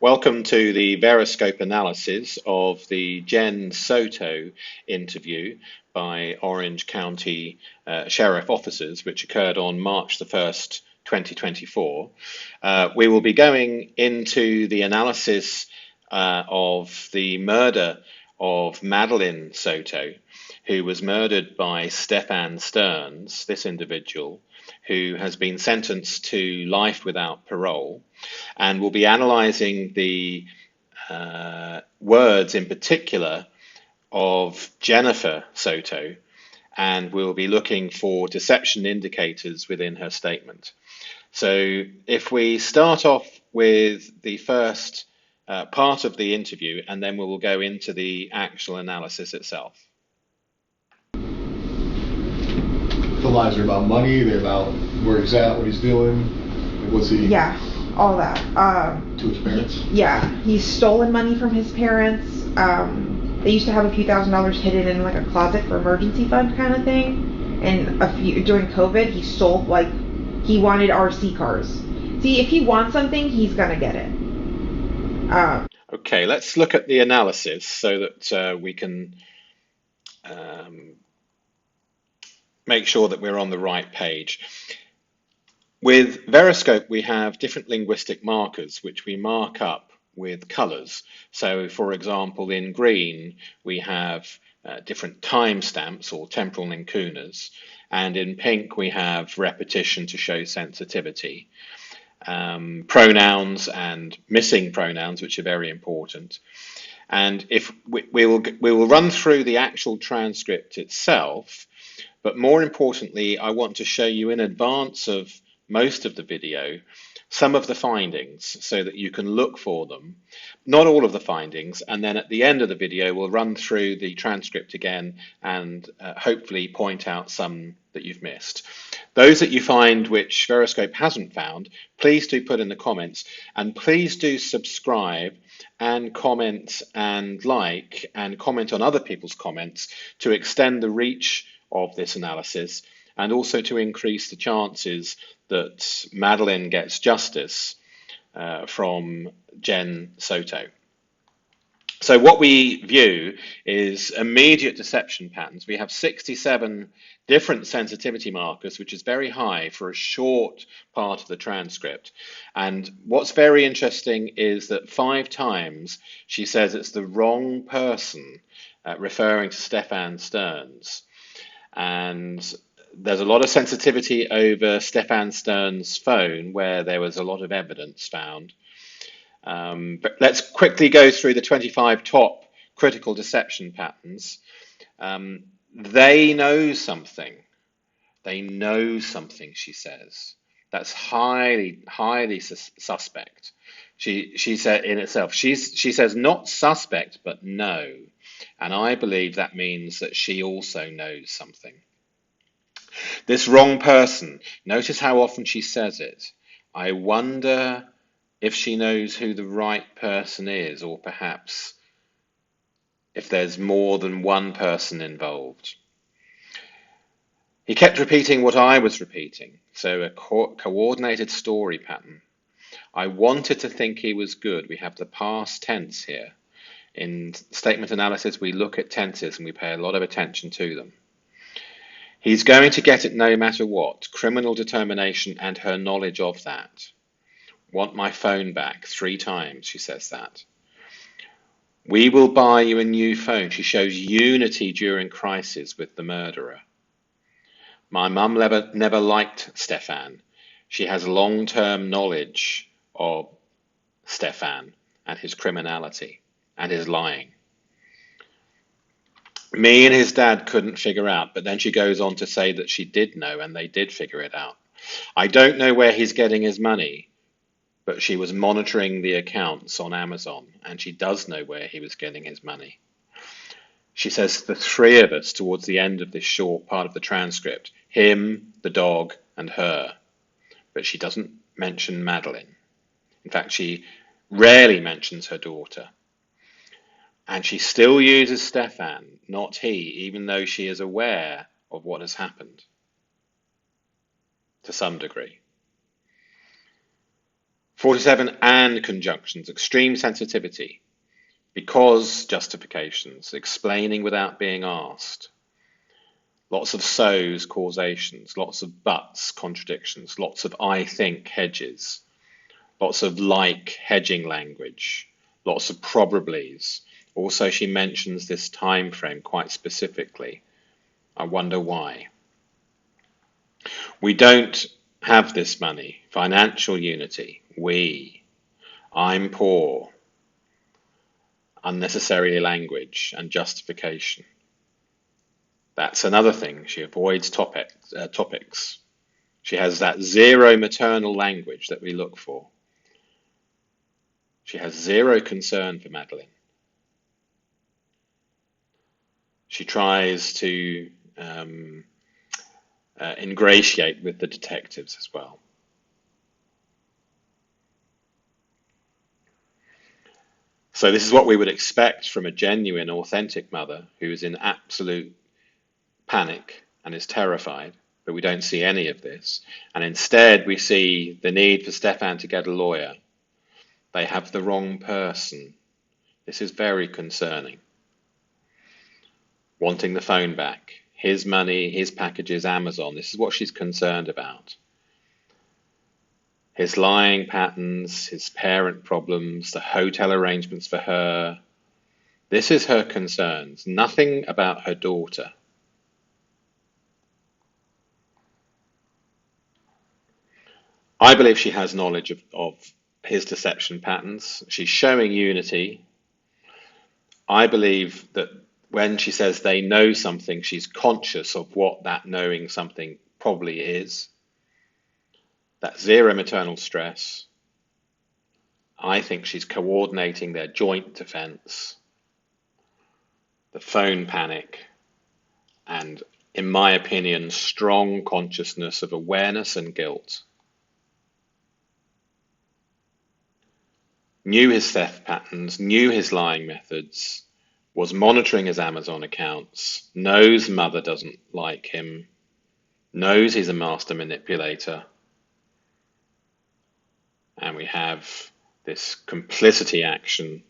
Welcome to the Veriscope analysis of the Jenn Soto interview by Orange County Sheriff officers, which occurred on March the 1st, 2024. We will be going into the analysis of the murder of Madeline Soto, who was murdered by Stephan Stearns, this individual, who has been sentenced to life without parole, and we'll be analysing the words in particular of Jennifer Soto, and we'll be looking for deception indicators within her statement. So if we start off with the first part of the interview, and then we will go into the actual analysis itself. The lies are about money, they're about where he's at, what he's doing, what's he... Yeah, all that. To his parents? Yeah, he's stolen money from his parents. They used to have a few $1,000s hidden in like a closet for emergency fund kind of thing. And during COVID, he stole, like, he wanted RC cars. See, if he wants something, he's gonna get it. Okay, let's look at the analysis so that we can make sure that we're on the right page. With Veriscope, we have different linguistic markers which we mark up with colours. So, for example, in green, we have different timestamps or temporal incunas, and in pink, we have repetition to show sensitivity, pronouns and missing pronouns, which are very important. And if we will run through the actual transcript itself, but more importantly, I want to show you in advance of most of the video some of the findings so that you can look for them. Not all of the findings, and then at the end of the video we'll run through the transcript again and hopefully point out some that you've missed. Those that you find which Veriscope hasn't found, please do put in the comments, and please do subscribe and comment and like and comment on other people's comments to extend the reach of this analysis and also to increase the chances that Madeline gets justice from Jenn Soto. So what we view is immediate deception patterns. We have 67 different sensitivity markers, which is very high for a short part of the transcript. And what's very interesting is that 5 times she says it's the wrong person, referring to Stephan Stearns. And there's a lot of sensitivity over Stephan Stearns' phone where there was a lot of evidence found. But let's quickly go through the 25 top critical deception patterns. They know something. They know something, she says. That's highly suspect. She said in itself, she says not suspect, but no. And I believe that means that she also knows something. This wrong person, notice how often she says it. I wonder if she knows who the right person is, or perhaps if there's more than one person involved. He kept repeating what I was repeating, so a coordinated story pattern. I wanted to think he was good. We have the past tense here. In statement analysis, we look at tenses and we pay a lot of attention to them. He's going to get it no matter what. Criminal determination and her knowledge of that. Want my phone back 3 times, she says that. We will buy you a new phone. She shows unity during crisis with the murderer. My mum never liked Stephan. She has long-term knowledge of Stephan and his criminality and his lying. Me and his dad couldn't figure out, but then she goes on to say that she did know and they did figure it out. I don't know where he's getting his money, but she was monitoring the accounts on Amazon and she does know where he was getting his money. She says the 3 of us towards the end of this short part of the transcript, him, the dog, and her, but she doesn't mention Madeline. In fact, she rarely mentions her daughter. And she still uses Stephan, not he, even though she is aware of what has happened to some degree. 47, and conjunctions, extreme sensitivity, because justifications, explaining without being asked. Lots of so's, causations, lots of buts, contradictions, lots of I think, hedges, lots of like, hedging language, lots of probablys. Also, she mentions this time frame quite specifically. I wonder why. We don't have this money. Financial unity. We. I'm poor. Unnecessary language and justification. That's another thing. She avoids topics. She has that zero maternal language that we look for. She has zero concern for Madeline. She tries to ingratiate with the detectives as well. So this is what we would expect from a genuine, authentic mother who is in absolute panic and is terrified, but we don't see any of this. And instead we see the need for Stephan to get a lawyer. They have the wrong person. This is very concerning. Wanting the phone back, his money, his packages, Amazon. This is what she's concerned about. His lying patterns, his parent problems, the hotel arrangements for her. This is her concerns, nothing about her daughter. I believe she has knowledge of his deception patterns. She's showing unity. I believe that when she says they know something, she's conscious of what that knowing something probably is. That zero maternal stress. I think she's coordinating their joint defense, the phone panic, and, in my opinion, strong consciousness of awareness and guilt. Knew his theft patterns, knew his lying methods, was monitoring his Amazon accounts, knows mother doesn't like him, knows he's a master manipulator. And we have this complicity action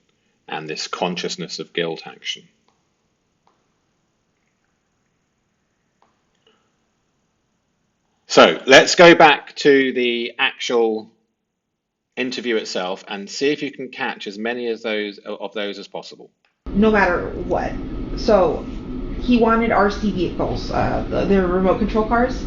and this consciousness of guilt action. So let's go back to the actual interview itself and see if you can catch as many of those as possible. No matter what. So he wanted RC vehicles, the remote control cars,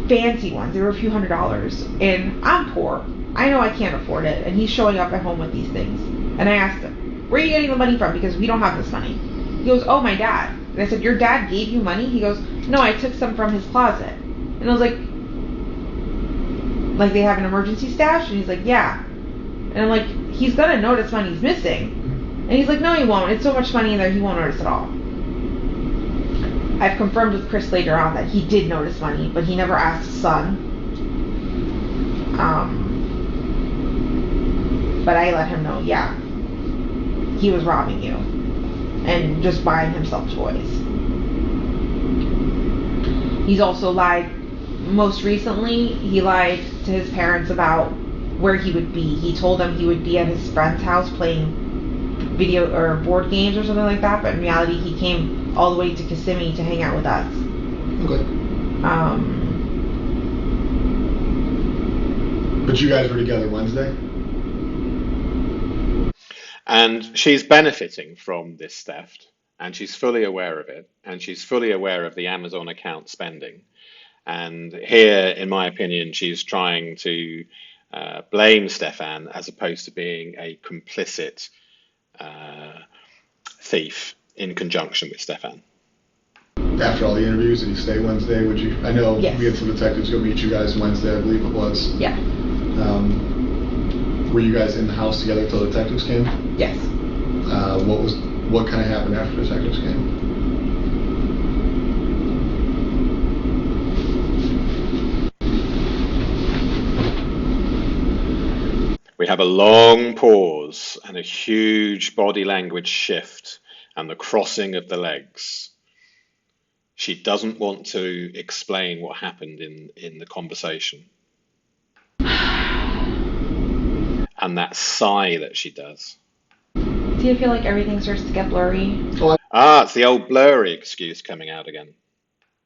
fancy ones. They were a few $100s, and I'm poor. I know I can't afford it, and he's showing up at home with these things. And I asked him, "Where are you getting the money from? Because we don't have this money." He goes, "Oh, my dad." And I said, "Your dad gave you money?" He goes, "No, I took some from his closet." And I was like they have an emergency stash? And he's like, "Yeah." And I'm like, he's gonna notice money's missing. And he's like, "No, he won't. It's so much money in there, he won't notice at all." I've confirmed with Chris later on that he did notice money, but he never asked his son. But I let him know, yeah, he was robbing you and just buying himself toys. He's also lied. Most recently, he lied to his parents about where he would be. He told them he would be at his friend's house playing video or board games or something like that, but in reality he came all the way to Kissimmee to hang out with us. Okay. But you guys were together Wednesday? And she's benefiting from this theft, and she's fully aware of it, and she's fully aware of the Amazon account spending. And here, in my opinion, she's trying to blame Stephan as opposed to being a complicit thief in conjunction with Stephan. After all the interviews, did he stay Wednesday? Would you? I know Yes. we had some detectives go meet you guys Wednesday, I believe it was. Yeah. Were you guys in the house together till detectives came? Yes. What kind of happened after detectives came? We have a long pause and a huge body language shift and the crossing of the legs. She doesn't want to explain what happened in the conversation. and that sigh that she does. See, I feel like everything starts to get blurry. It's the old blurry excuse coming out again.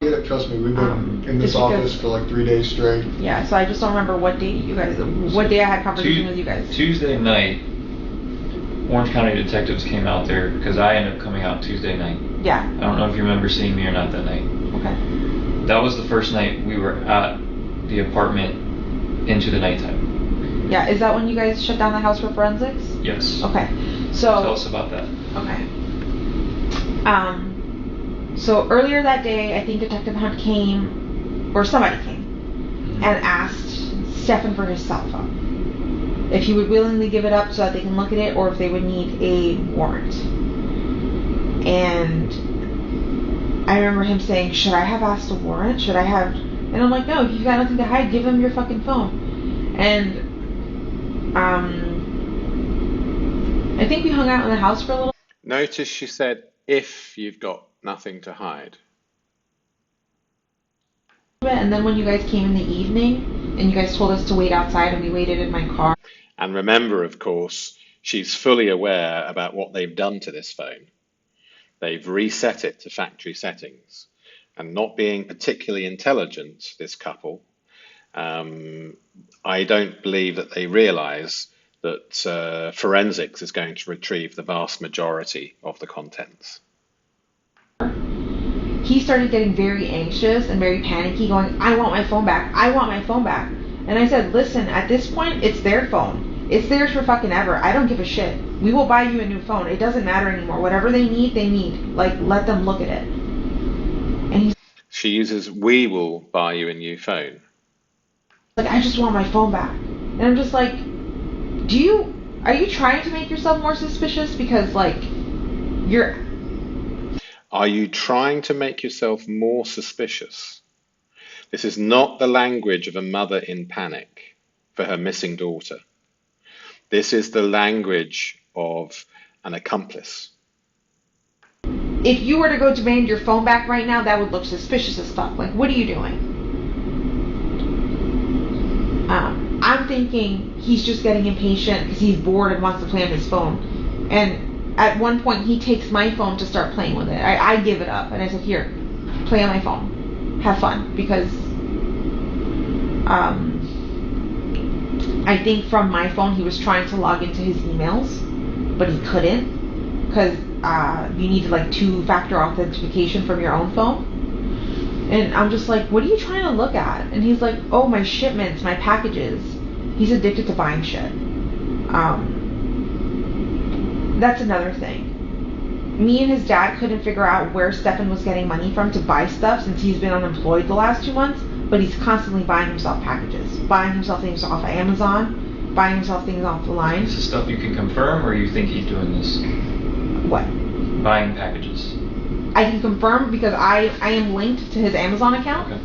Yeah, trust me, we've been in this office for like 3 days straight. Yeah, so I just don't remember what day I had conversation with you guys. Tuesday night, Orange County detectives came out there because I ended up coming out Tuesday night. Yeah. I don't know if you remember seeing me or not that night. Okay. That was the first night we were at the apartment into the nighttime. Yeah, is that when you guys shut down the house for forensics? Yes. Okay. So tell us about that. Okay. So earlier that day, I think Detective Hunt came, or somebody came, and asked Stephan for his cell phone. If he would willingly give it up so that they can look at it, or if they would need a warrant. And I remember him saying, should I have asked a warrant? Should I have... And I'm like, no, if you've got nothing to hide, give him your fucking phone. And I think we hung out in the house for a little. Notice she said, if you've got nothing to hide. And then when you guys came in the evening and you guys told us to wait outside and we waited in my car. And remember, of course, she's fully aware about what they've done to this phone. They've reset it to factory settings. And not being particularly intelligent, this couple, I don't believe that they realise that forensics is going to retrieve the vast majority of the contents. He started getting very anxious and very panicky, going, I want my phone back. I want my phone back. And I said, listen, at this point, it's their phone. It's theirs for fucking ever. I don't give a shit. We will buy you a new phone. It doesn't matter anymore. Whatever they need, they need. Like, let them look at it. And she uses, we will buy you a new phone. Like, I just want my phone back. And I'm just like, are you trying to make yourself more suspicious? Because, like, Are you trying to make yourself more suspicious? This is not the language of a mother in panic for her missing daughter. This is the language of an accomplice. If you were to go demand your phone back right now, that would look suspicious as fuck. Like, what are you doing? I'm thinking he's just getting impatient because he's bored and wants to play on his phone. And at one point, he takes my phone to start playing with it. I give it up. And I said, here, play on my phone. Have fun. Because I think from my phone, he was trying to log into his emails, but he couldn't. Because you needed like 2-factor authentication from your own phone. And I'm just like, what are you trying to look at? And he's like, oh, my shipments, my packages. He's addicted to buying shit. That's another thing. Me and his dad couldn't figure out where Stephan was getting money from to buy stuff since he's been unemployed the last 2 months, but he's constantly buying himself packages, buying himself things off of Amazon, buying himself things off the line. Is this stuff you can confirm, or you think he's doing this? What? Buying packages. I can confirm because I am linked to his Amazon account, okay.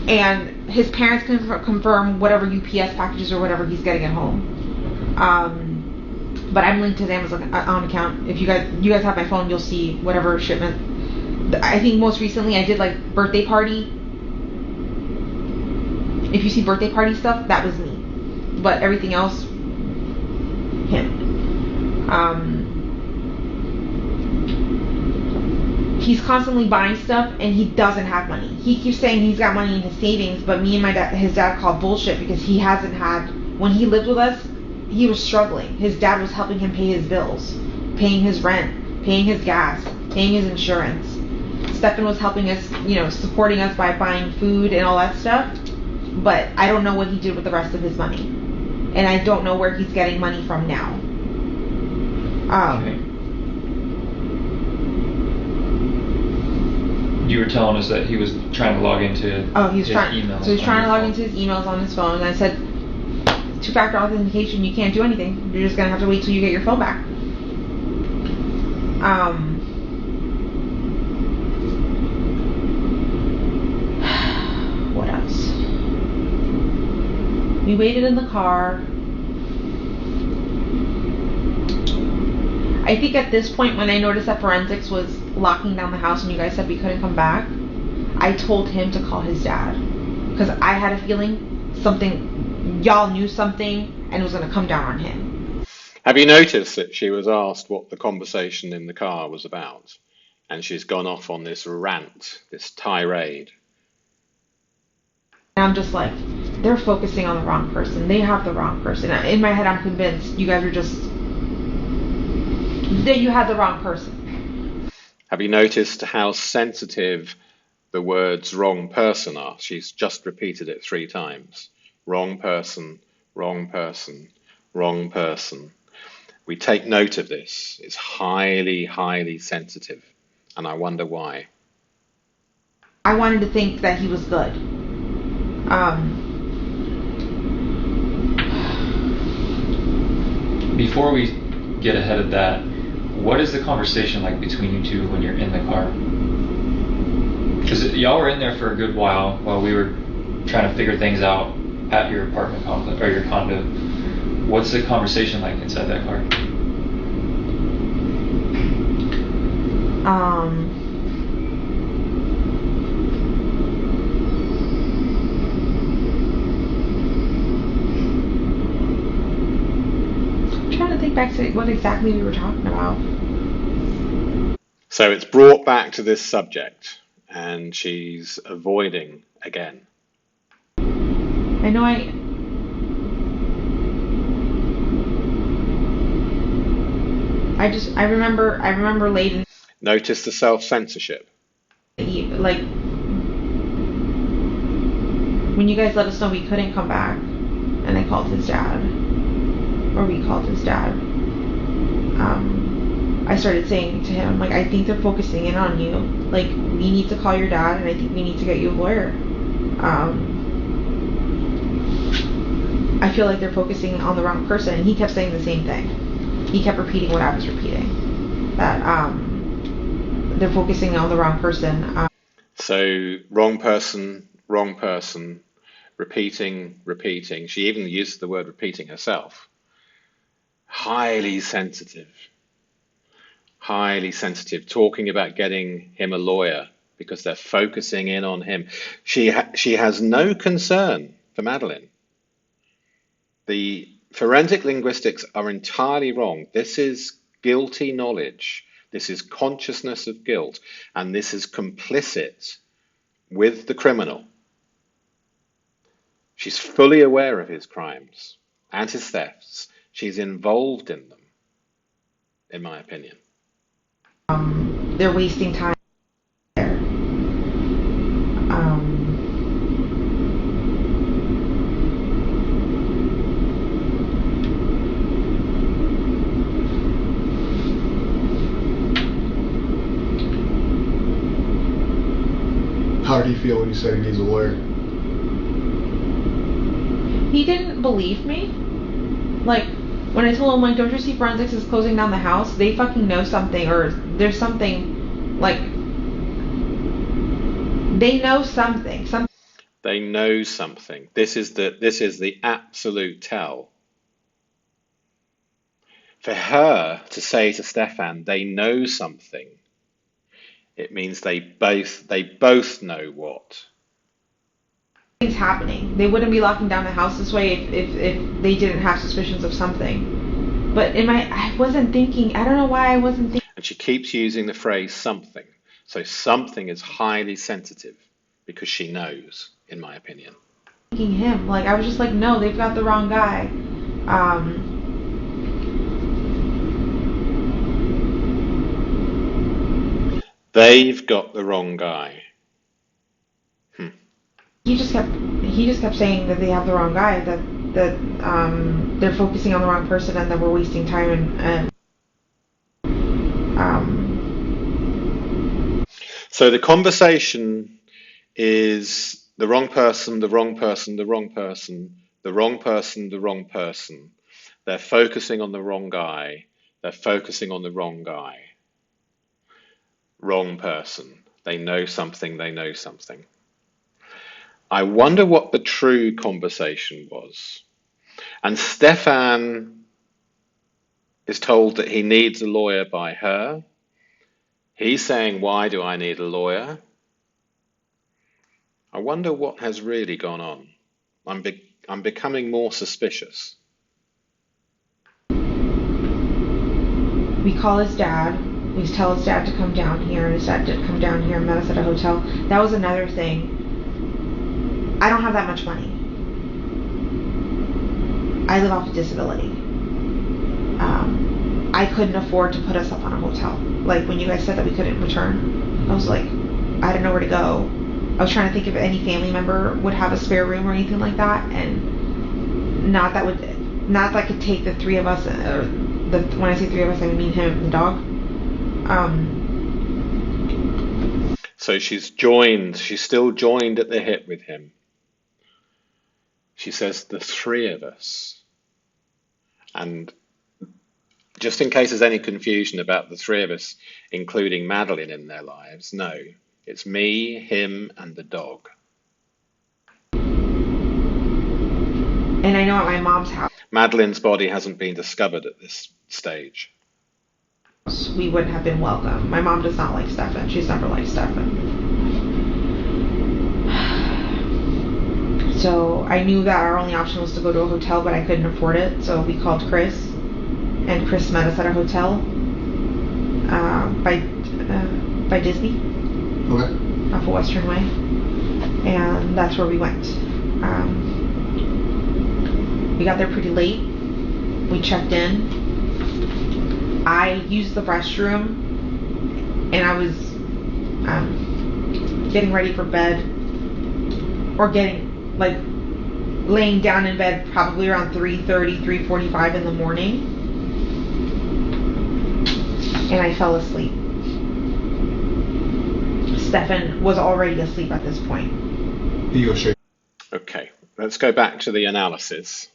And his parents can confirm whatever UPS packages or whatever he's getting at home. But I'm linked to his Amazon account. If you guys have my phone, you'll see whatever shipment. I think most recently I did like birthday party. If you see birthday party stuff, that was me. But everything else, him. He's constantly buying stuff and he doesn't have money. He keeps saying he's got money in his savings, but me and his dad call bullshit because he hasn't had, when he lived with us, he was struggling. His dad was helping him pay his bills, paying his rent, paying his gas, paying his insurance. Stephan was helping us, supporting us by buying food and all that stuff, but I don't know what he did with the rest of his money. And I don't know where he's getting money from now. Okay. You were telling us that he was trying to log into his emails. So he's trying to log into his emails on his phone. And I said, 2-factor authentication, you can't do anything. You're just going to have to wait till you get your phone back. What else? We waited in the car. I think at this point, when I noticed that forensics was locking down the house and you guys said we couldn't come back, I told him to call his dad. Because I had a feeling y'all knew something and was going to come down on him. Have you noticed that she was asked what the conversation in the car was about? And she's gone off on this rant, this tirade. And I'm just like, they're focusing on the wrong person. They have the wrong person. In my head, I'm convinced you guys are just, that you had the wrong person. Have you noticed how sensitive the words wrong person are? She's just repeated it 3 times. Wrong person, wrong person, wrong person. We take note of this. It's highly, highly sensitive. And I wonder why. I wanted to think that he was good. Before we get ahead of that, what is the conversation like between you two when you're in the car? Because y'all were in there for a good while we were trying to figure things out at your apartment complex or your condo. What's the conversation like inside that car? I'm trying to think back to what exactly we were talking about. So it's brought back to this subject, and she's avoiding again. I know I remember late in Notice the self-censorship. the eve, like when you guys let us know we couldn't come back, and I called his dad, or we called his dad. I started saying to him, like, I think they're focusing in on you. Like, we need to call your dad, and I think we need to get you a lawyer. I feel like they're focusing on the wrong person, and he kept saying the same thing. He kept repeating what I was repeating, that they're focusing on the wrong person. So wrong person, repeating. She even used the word repeating herself. Highly sensitive, talking about getting him a lawyer because they're focusing in on him. She has no concern for Madeline. The forensic linguistics are entirely wrong. This is guilty knowledge. This is consciousness of guilt, and this is complicit with the criminal. She's fully aware of his crimes and his thefts. She's involved in them, in my opinion. They're wasting time there. How did he feel when you said he needs a lawyer? He didn't believe me. Like, when I told him, like, don't you see forensics is closing down the house? They fucking know something, or there's something, like, they know something. They know something. This is the absolute tell. For her to say to Stephan, they know something, it means they both know what. Things happening. They wouldn't be locking down the house this way if they didn't have suspicions of something. But I wasn't thinking. I don't know why I wasn't thinking. And she keeps using the phrase something. So something is highly sensitive because she knows, in my opinion. Thinking him. Like, I was just like, no, they've got the wrong guy. They've got the wrong guy. He just kept saying that they have the wrong guy, that they're focusing on the wrong person, and that we're wasting time and So the conversation is the wrong person, the wrong person, the wrong person, the wrong person, the wrong person. They're focusing on the wrong guy. They're focusing on the wrong guy. Wrong person. They know something, they know something. I wonder what the true conversation was. And Stephan is told that he needs a lawyer by her. He's saying, why do I need a lawyer? I wonder what has really gone on. I'm becoming more suspicious. we call his dad. We tell his dad to come down here, and his dad did come down here and met us at a hotel. That was another thing. I don't have that much money. I live off of disability. I couldn't afford to put us up on a hotel. Like when you guys said that we couldn't return, I was like, I didn't know where to go. I was trying to think if any family member would have a spare room or anything like that, and not that could take the three of us. When I say three of us, I mean him and the dog. So she's still joined at the hip with him. She says the three of us. And just in case there's any confusion about the three of us, including Madeline in their lives, no, it's me, him, and the dog. And I know at my mom's house, Madeline's body hasn't been discovered at this stage. we wouldn't have been welcome. My mom does not like Stephan. She's never liked Stephan. So I knew that our only option was to go to a hotel, but I couldn't afford it. So we called Chris, and Chris met us at a hotel by Disney, Okay. off of Western Way, and that's where we went. We got there pretty late. We checked in. I used the restroom, and I was getting ready for bed, or laying down in bed probably around 3:30, 3:45 in the morning, and I fell asleep. Stephan was already asleep at this point. You go straight. Okay, let's go back to the analysis.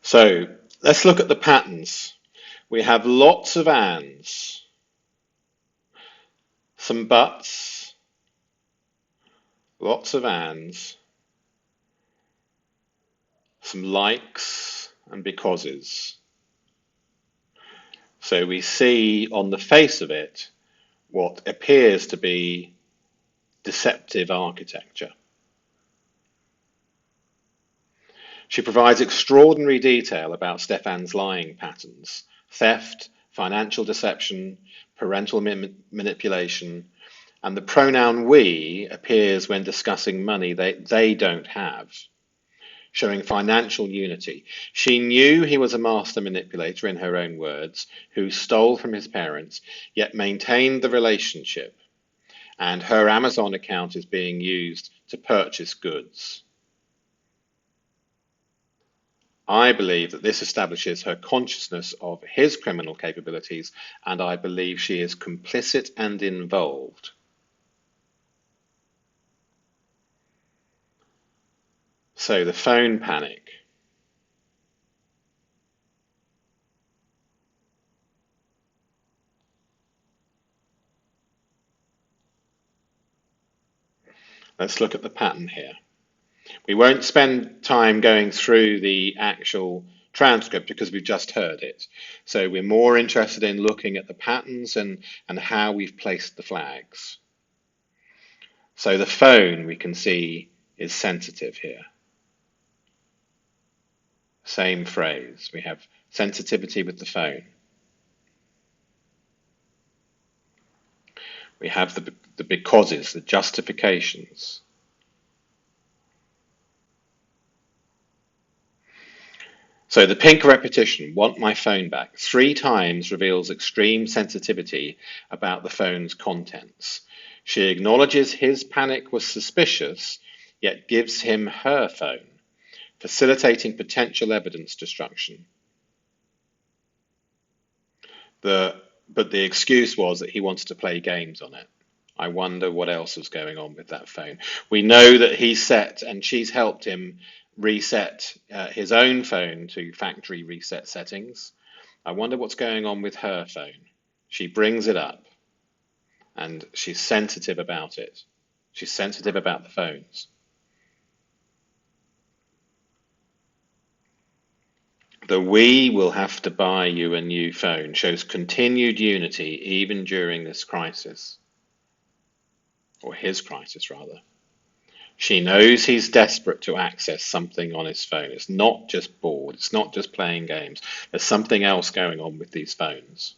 So let's look at the patterns. We have lots of ands, some buts, lots of ands, some likes and becauses. So we see on the face of it what appears to be deceptive architecture. She provides extraordinary detail about Stephan's lying patterns: theft, financial deception, parental manipulation, and the pronoun we appears when discussing money they don't have, showing financial unity. She knew he was a master manipulator, in her own words, who stole from his parents, yet maintained the relationship, and her Amazon account is being used to purchase goods. I believe that this establishes her consciousness of his criminal capabilities, and I believe she is complicit and involved. So the phone panic. Let's look at the pattern here. We won't spend time going through the actual transcript because we've just heard it. So we're more interested in looking at the patterns and how we've placed the flags. So the phone, we can see, is sensitive here. Same phrase. We have sensitivity with the phone. We have the becauses, the justifications. So the pink repetition, want my phone back, 3 times reveals extreme sensitivity about the phone's contents. She acknowledges his panic was suspicious, yet gives him her phone, facilitating potential evidence destruction. But the excuse was that he wanted to play games on it. I wonder what else was going on with that phone. We know that he set, and she's helped him reset his own phone to factory reset settings. I wonder what's going on with her phone. She brings it up, and she's sensitive about it. She's sensitive about the phones. The we will have to buy you a new phone shows continued unity even during this crisis, or his crisis rather. She knows he's desperate to access something on his phone. It's not just bored. It's not just playing games. There's something else going on with these phones.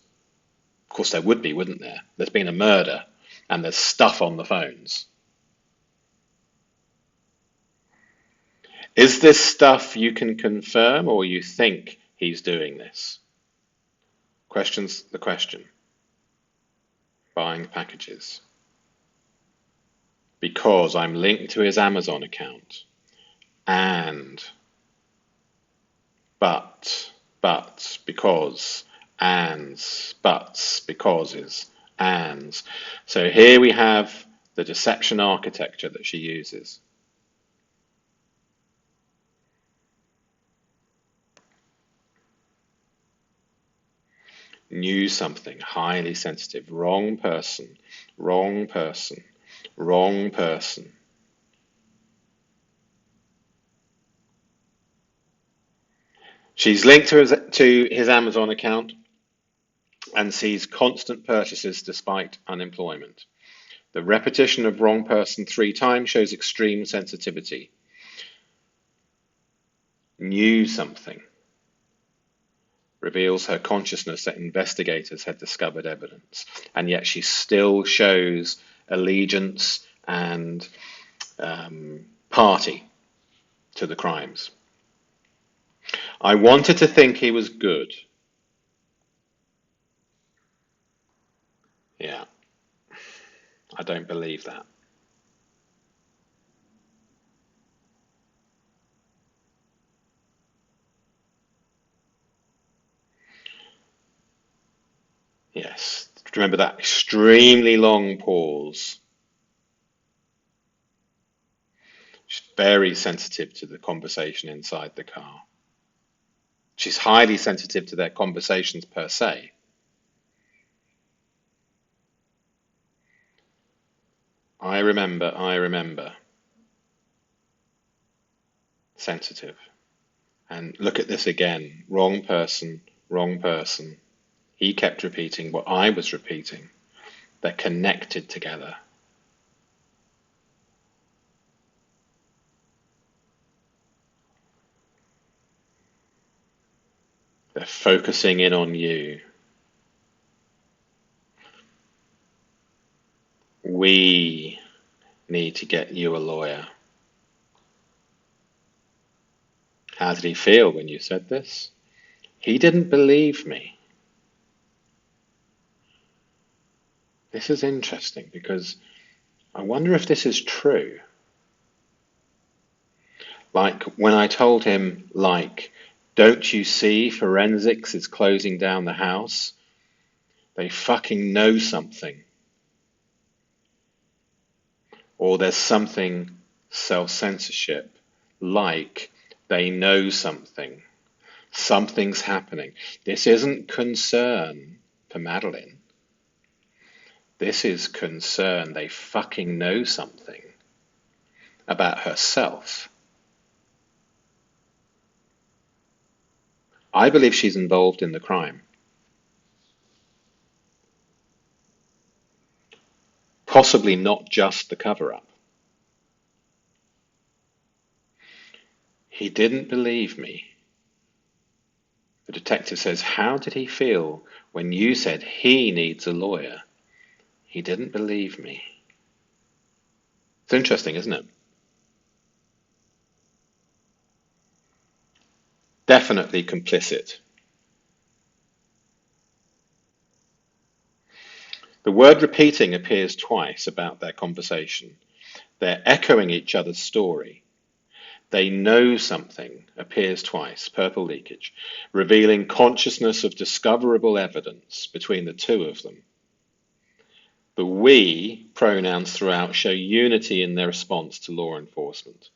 Of course, there would be, wouldn't there? There's been a murder and there's stuff on the phones. Is this stuff you can confirm or you think he's doing this? Questions the question. Buying packages. Because I'm linked to his Amazon account. And, but, because, ands, buts, becauses, ands. So here we have the deception architecture that she uses. Knew something, highly sensitive, wrong person, wrong person, wrong person. She's linked to his Amazon account and sees constant purchases despite unemployment. The repetition of wrong person 3 times shows extreme sensitivity. Knew something. Reveals her consciousness that investigators had discovered evidence, and yet she still shows allegiance and party to the crimes. I wanted to think he was good. Yeah, I don't believe that. Yes, remember that extremely long pause. She's very sensitive to the conversation inside the car. She's highly sensitive to their conversations per se. I remember. Sensitive. And look at this again. Wrong person, wrong person. He kept repeating what I was repeating. They're connected together. They're focusing in on you. We need to get you a lawyer. How did he feel when you said this? He didn't believe me. This is interesting because I wonder if this is true. Like when I told him, don't you see forensics is closing down the house? They fucking know something. Or there's something self-censorship, like they know something. Something's happening. This isn't concern for Madeline. This is concern. They fucking know something about herself. I believe she's involved in the crime. Possibly not just the cover-up. He didn't believe me. The detective says, how did he feel when you said he needs a lawyer? He didn't believe me. It's interesting, isn't it? Definitely complicit. The word repeating appears twice about their conversation. They're echoing each other's story. They know something appears twice, purple leakage, revealing consciousness of discoverable evidence between the two of them. The we pronouns throughout show unity in their response to law enforcement.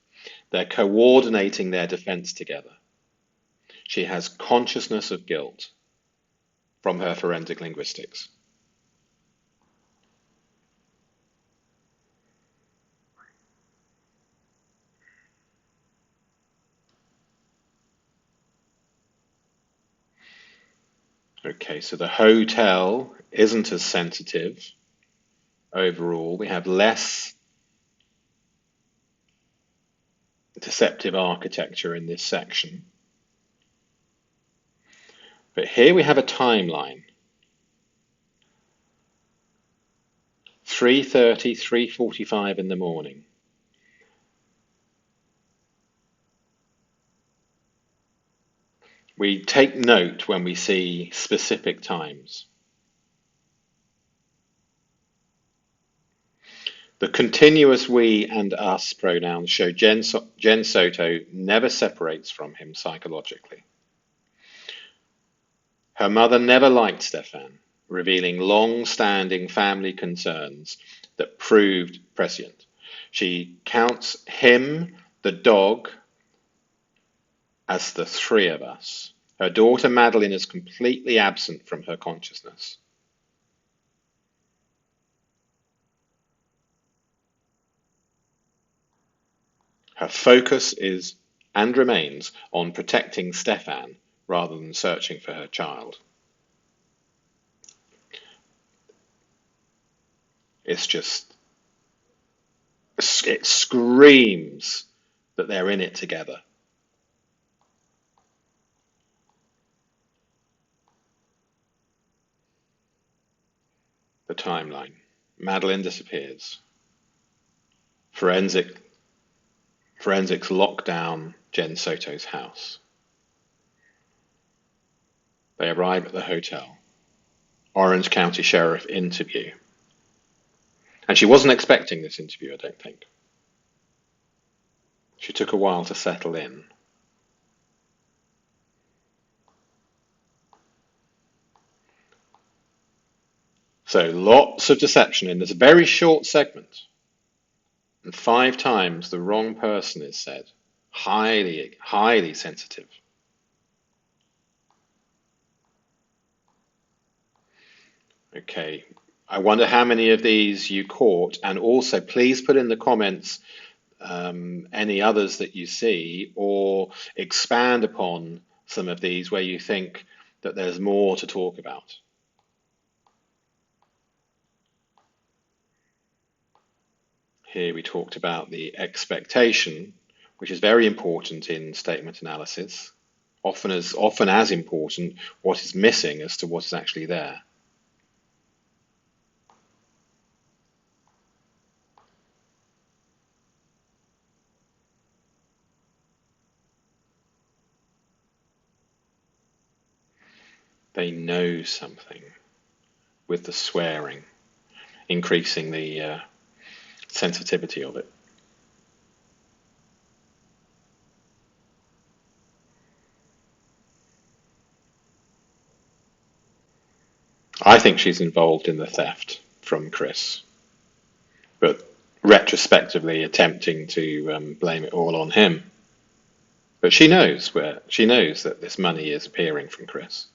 They're coordinating their defense together. She has consciousness of guilt from her forensic linguistics. Okay, so the hotel isn't as sensitive overall. We have less deceptive architecture in this section. But here we have a timeline. 3:30, 3:45 in the morning. We take note when we see specific times. The continuous we and us pronouns show Jenn Soto never separates from him psychologically. Her mother never liked Stephan, revealing long-standing family concerns that proved prescient. She counts him, the dog, as the three of us. Her daughter Madeline is completely absent from her consciousness. Her focus is and remains on protecting Stephan rather than searching for her child. It screams that they're in it together. The timeline. Madeline disappears. Forensics lock down Jenn Soto's house. They arrive at the hotel. Orange County Sheriff interview. And she wasn't expecting this interview, I don't think. She took a while to settle in. So lots of deception in this very short segment. And 5 times the wrong person is said. Highly, highly sensitive. Okay, I wonder how many of these you caught, and also please put in the comments any others that you see, or expand upon some of these where you think that there's more to talk about. Here we talked about the expectation, which is very important in statement analysis, often as important what is missing as to what is actually there. They know something with the swearing, increasing the sensitivity of it. I think she's involved in the theft from Chris, but retrospectively attempting to blame it all on him. But she knows that this money is appearing from Chris.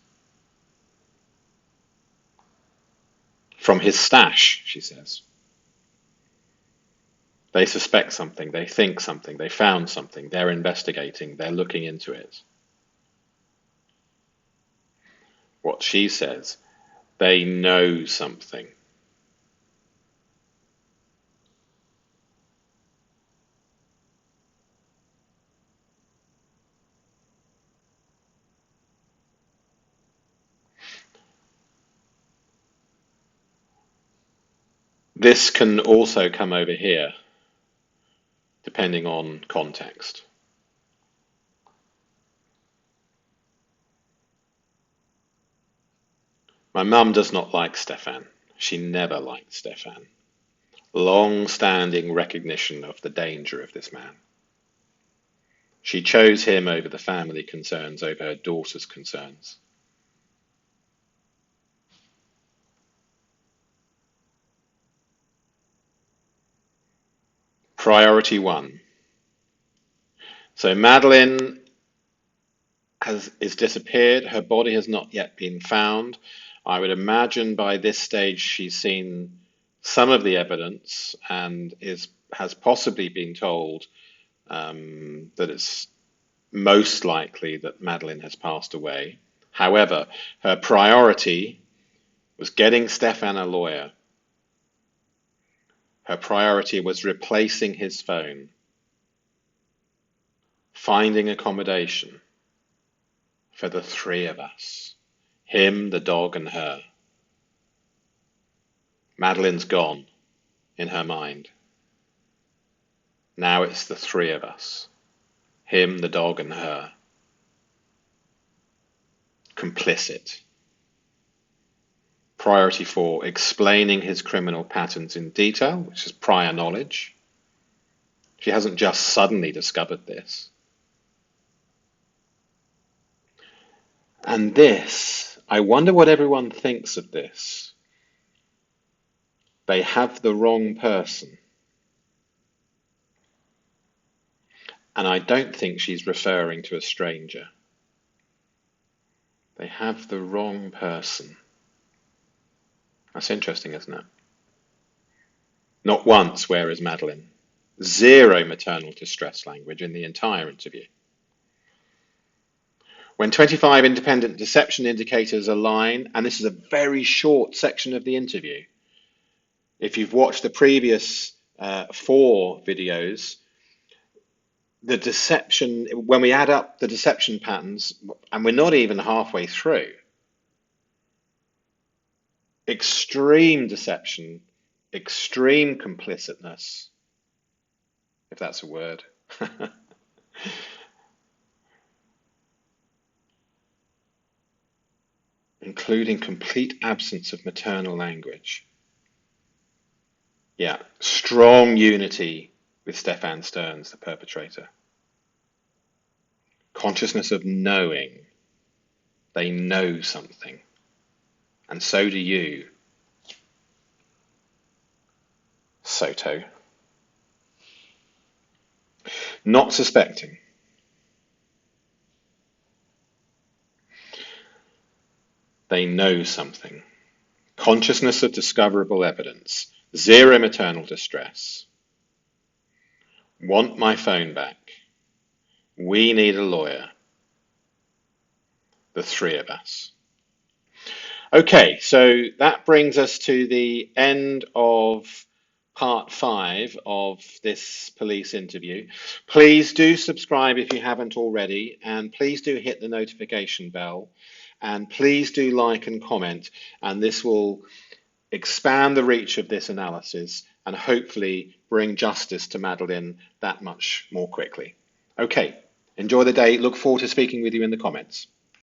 From his stash, she says. They suspect something, they think something, they found something, they're investigating, they're looking into it. What she says, they know something. This can also come over here, depending on context. My mum does not like Stephan. She never liked Stephan. Long-standing recognition of the danger of this man. She chose him over the family concerns, over her daughter's concerns. Priority 1. So Madeline is disappeared. Her body has not yet been found. I would imagine by this stage she's seen some of the evidence and has possibly been told that it's most likely that Madeline has passed away. However, her priority was getting Stephan a lawyer. Her priority was replacing his phone. finding accommodation for the three of us. Him, the dog, and her. Madeline's gone in her mind. Now it's the three of us. Him, the dog, and her. Complicit. Priority 4, explaining his criminal patterns in detail, which is prior knowledge. She hasn't just suddenly discovered this. And this, I wonder what everyone thinks of this. They have the wrong person. And I don't think she's referring to a stranger. They have the wrong person. That's interesting, isn't it? Not once, where is Madeline? Zero maternal distress language in the entire interview. When 25 independent deception indicators align, and this is a very short section of the interview. If you've watched the previous 4 videos, the deception, when we add up the deception patterns, and we're not even halfway through, extreme deception, extreme complicitness, if that's a word, including complete absence of maternal language. Yeah, strong unity with Stephan Stearns, the perpetrator. Consciousness of knowing. They know something. And so do you, Soto. Not suspecting. They know something. Consciousness of discoverable evidence. Zero maternal distress. Want my phone back. We need a lawyer. The three of us. Okay, so that brings us to the end of part 5 of this police interview. Please do subscribe if you haven't already, and please do hit the notification bell, and please do like and comment, and this will expand the reach of this analysis and hopefully bring justice to Madeline that much more quickly. Okay, enjoy the day. Look forward to speaking with you in the comments.